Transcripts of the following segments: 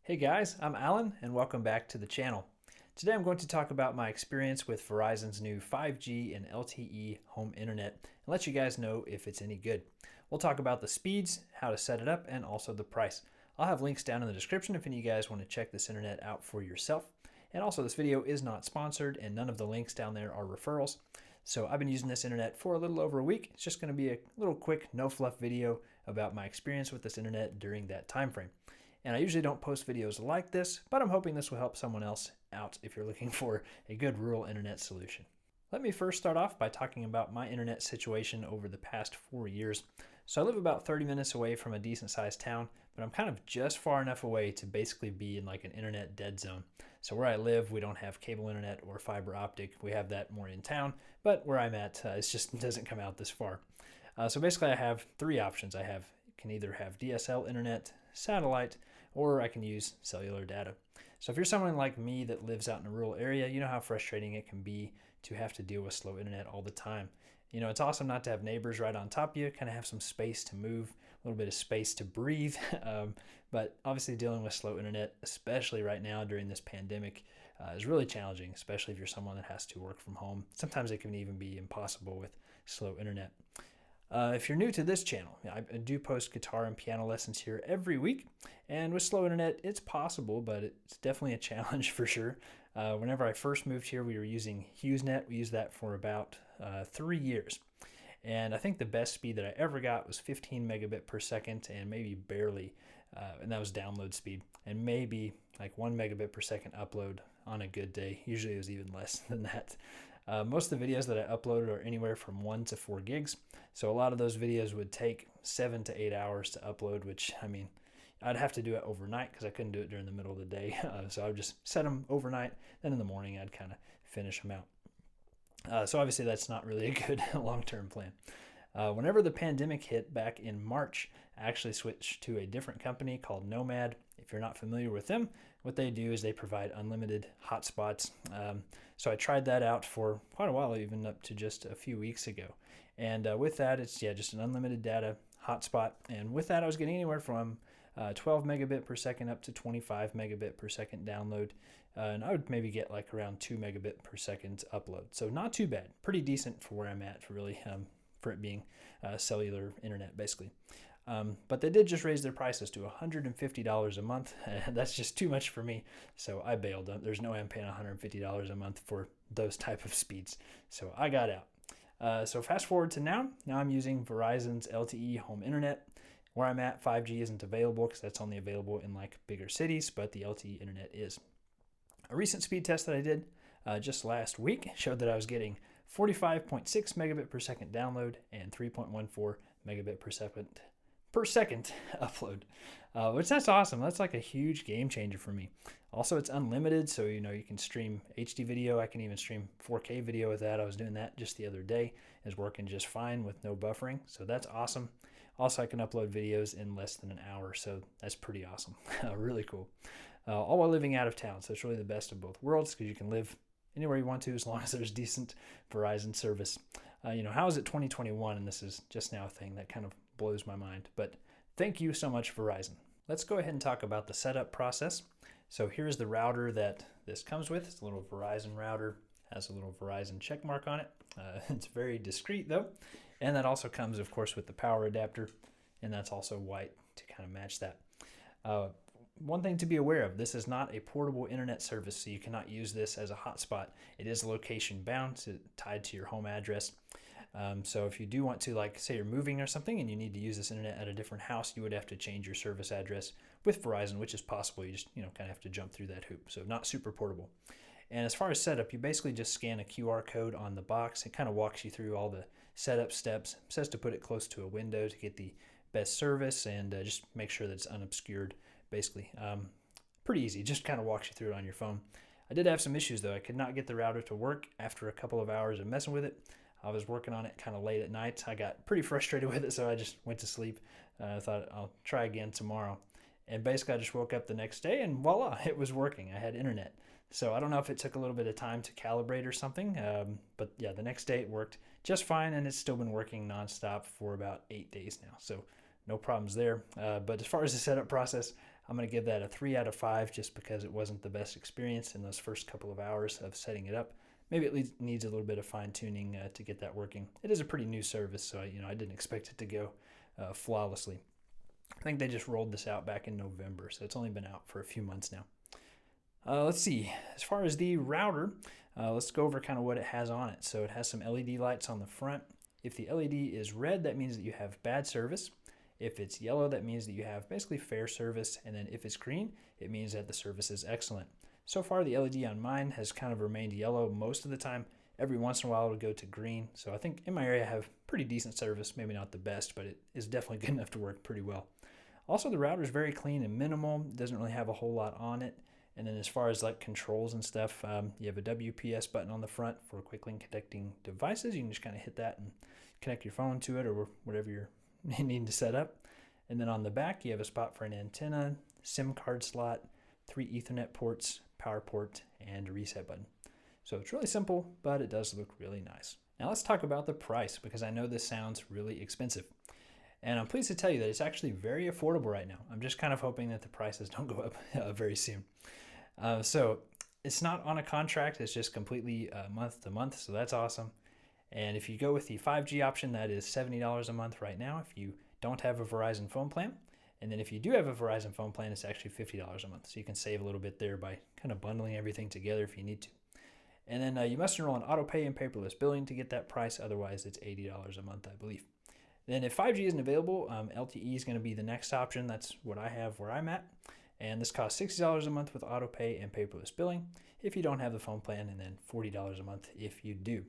Hey guys, I'm Alan and welcome back to the channel. Today I'm going to talk about my experience with Verizon's new 5G and LTE home internet and let you guys know if it's any good. We'll talk about the speeds, how to set it up, and also the price. I'll have links down in the description if any of you guys want to check this internet out for yourself. And also this video is not sponsored and none of the links down there are referrals. So I've been using this internet for a little over a week. It's just going to be a little quick, no fluff video about my experience with this internet during that time frame. And I usually don't post videos like this, but I'm hoping this will help someone else out if you're looking for a good rural internet solution. Let me first start off by talking about my internet situation over the past 4 years. So I live about 30 minutes away from a decent sized town, but I'm kind of just far enough away to basically be in like an internet dead zone. So where I live, we don't have cable internet or fiber optic. We have that more in town, but where I'm at, it just doesn't come out this far. So basically I have three options. Can either have DSL internet, satellite, or I can use cellular data. So if you're someone like me that lives out in a rural area, you know how frustrating it can be to have to deal with slow internet all the time. You know, it's awesome not to have neighbors right on top of you, kind of have some space to move, a little bit of space to breathe. But obviously dealing with slow internet, especially right now during this pandemic, is really challenging, especially if you're someone that has to work from home. Sometimes it can even be impossible with slow internet. If you're new to this channel, I do post guitar and piano lessons here every week, and with slow internet, it's possible, but it's definitely a challenge for sure. Whenever I first moved here, we were using HughesNet. We used that for about 3 years, and I think the best speed that I ever got was 15 megabit per second, and maybe barely, and that was download speed, and maybe like 1 megabit per second upload on a good day. Usually it was even less than that. Most of the videos that I uploaded are anywhere from 1 to 4 gigs. So a lot of those videos would take 7 to 8 hours to upload, which, I mean, I'd have to do it overnight because I couldn't do it during the middle of the day. So I would just set them overnight. Then in the morning, I'd kind of finish them out. So obviously that's not really a good long-term plan. Whenever the pandemic hit back in March, I actually switched to a different company called Nomad. If you're not familiar with them, what they do is they provide unlimited hotspots. So I tried that out for quite a while, even up to just a few weeks ago. And with that, it's just an unlimited data hotspot. And with that, I was getting anywhere from 12 megabit per second up to 25 megabit per second download. And I would maybe get like around 2 megabit per second upload. So not too bad. Pretty decent for where I'm at, really, for it being cellular internet, basically. But they did just raise their prices to $150 a month. That's just too much for me, so I bailed. There's no way I'm paying $150 a month for those type of speeds, so I got out. So fast forward to now. Now I'm using Verizon's LTE Home Internet. Where I'm at, 5G isn't available because that's only available in like bigger cities, but the LTE Internet is. A recent speed test that I did just last week showed that I was getting 45.6 megabit per second download and 3.14 megabit per second upload, which that's awesome. That's like a huge game changer for me. Also, it's unlimited, so you can stream HD video. I can even stream 4K video with that. I was doing that just the other day. It's working just fine with no buffering, so that's awesome. Also, I can upload videos in less than an hour, so that's pretty awesome. Really cool. All while living out of town, so it's really the best of both worlds because you can live anywhere you want to as long as there's decent Verizon service. How is it 2021 and this is just now a thing? That kind of blows my mind, but thank you so much, Verizon. Let's go ahead and talk about the setup process. So here's the router that this comes with. It's a little Verizon router, has a little Verizon check mark on it. It's very discreet though, and that also comes, of course, with the power adapter, and that's also white to kind of match that. One thing to be aware of, this is not a portable internet service, so you cannot use this as a hotspot. It is location bound, so tied to your home address. So if you do want to, like, say you're moving or something and you need to use this internet at a different house, you would have to change your service address with Verizon, which is possible. You just, kind of have to jump through that hoop. So not super portable. And as far as setup, you basically just scan a QR code on the box. It kind of walks you through all the setup steps. It says to put it close to a window to get the best service and just make sure that it's unobscured, basically. Pretty easy. Just kind of walks you through it on your phone. I did have some issues, though. I could not get the router to work after a couple of hours of messing with it. I was working on it kind of late at night. I got pretty frustrated with it, so I just went to sleep. I thought I'll try again tomorrow. And basically, I just woke up the next day and voila, it was working. I had internet. So I don't know if it took a little bit of time to calibrate or something, but yeah, the next day it worked just fine, and it's still been working nonstop for about 8 days now. So no problems there. But as far as the setup process, I'm going to give that a 3 out of 5 just because it wasn't the best experience in those first couple of hours of setting it up. Maybe it needs a little bit of fine tuning to get that working. It is a pretty new service, so I didn't expect it to go flawlessly. I think they just rolled this out back in November, so it's only been out for a few months now. Let's see, as far as the router, let's go over kind of what it has on it. So it has some LED lights on the front. If the LED is red, that means that you have bad service. If it's yellow, that means that you have basically fair service. And then if it's green, it means that the service is excellent. So far, the LED on mine has kind of remained yellow most of the time. Every once in a while, it'll go to green. So I think in my area, I have pretty decent service. Maybe not the best, but it is definitely good enough to work pretty well. Also, the router is very clean and minimal. It doesn't really have a whole lot on it. And then as far as like controls and stuff, you have a WPS button on the front for quick link connecting devices. You can just kind of hit that and connect your phone to it or whatever you're needing to set up. And then on the back, you have a spot for an antenna, SIM card slot, 3 Ethernet ports, power port, and a reset button. So it's really simple, but it does look really nice. Now let's talk about the price, because I know this sounds really expensive. And I'm pleased to tell you that it's actually very affordable right now. I'm just kind of hoping that the prices don't go up very soon. So it's not on a contract, it's just completely month to month, so that's awesome. And if you go with the 5G option, that is $70 a month right now if you don't have a Verizon phone plan. And then if you do have a Verizon phone plan, it's actually $50 a month. So you can save a little bit there by kind of bundling everything together if you need to. And then you must enroll in auto pay and paperless billing to get that price. Otherwise, it's $80 a month, I believe. Then if 5G isn't available, LTE is going to be the next option. That's what I have where I'm at. And this costs $60 a month with auto pay and paperless billing if you don't have the phone plan, and then $40 a month if you do.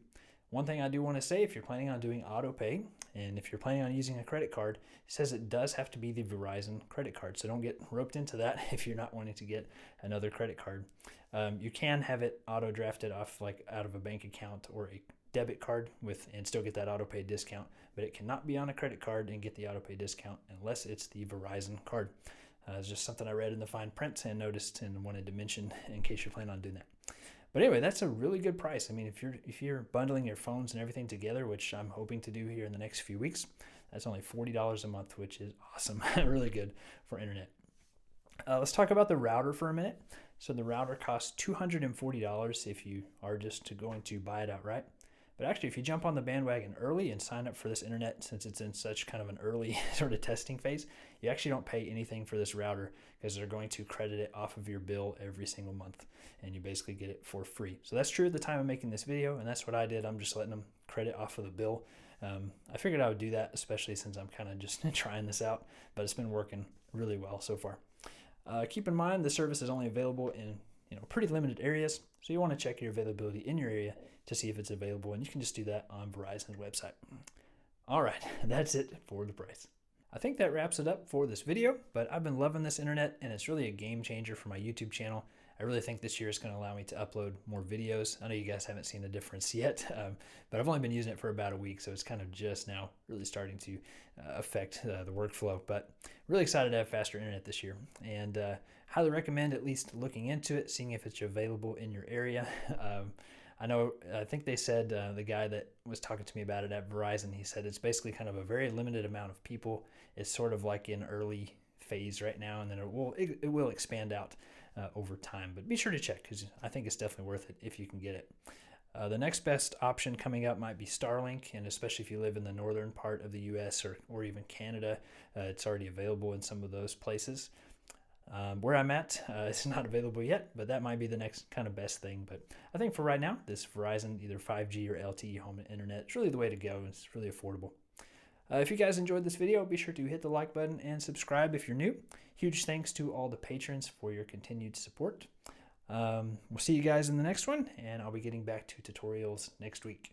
One thing I do want to say, if you're planning on doing auto pay and if you're planning on using a credit card, it says it does have to be the Verizon credit card. So don't get roped into that if you're not wanting to get another credit card. You can have it auto drafted off like out of a bank account or a debit card and still get that auto pay discount, but it cannot be on a credit card and get the auto pay discount unless it's the Verizon card. It's just something I read in the fine print and noticed and wanted to mention in case you're planning on doing that. But anyway, that's a really good price. I mean, if you're bundling your phones and everything together, which I'm hoping to do here in the next few weeks, that's only $40 a month, which is awesome. Really good for internet. Let's talk about the router for a minute. So the router costs $240 if you are just going to buy it outright. But actually, if you jump on the bandwagon early and sign up for this internet, since it's in such kind of an early sort of testing phase, you actually don't pay anything for this router because they're going to credit it off of your bill every single month, and you basically get it for free. So that's true at the time of making this video, and that's what I did. I'm just letting them credit off of the bill. I figured I would do that, especially since I'm kind of just trying this out, but it's been working really well so far. Keep in mind, the service is only available in pretty limited areas, so you want to check your availability in your area to see if it's available, and you can just do that on Verizon's website. All right, that's it for the price. I think that wraps it up for this video, but I've been loving this internet, and it's really a game changer for my YouTube channel. I really think this year is going to allow me to upload more videos. I know you guys haven't seen the difference yet, but I've only been using it for about a week, so it's kind of just now really starting to affect the workflow. But really excited to have faster internet this year, and highly recommend at least looking into it, seeing if it's available in your area. I think they said, the guy that was talking to me about it at Verizon, he said it's basically kind of a very limited amount of people. It's sort of like in early phase right now, and then it will expand out over time. But be sure to check, because I think it's definitely worth it if you can get it. The next best option coming up might be Starlink, and especially if you live in the northern part of the US or even Canada, it's already available in some of those places. Where I'm at, it's not available yet, but that might be the next kind of best thing. But I think for right now, this Verizon, either 5G or LTE Home Internet, is really the way to go. It's really affordable. If you guys enjoyed this video, be sure to hit the like button and subscribe if you're new. Huge thanks to all the patrons for your continued support. We'll see you guys in the next one, and I'll be getting back to tutorials next week.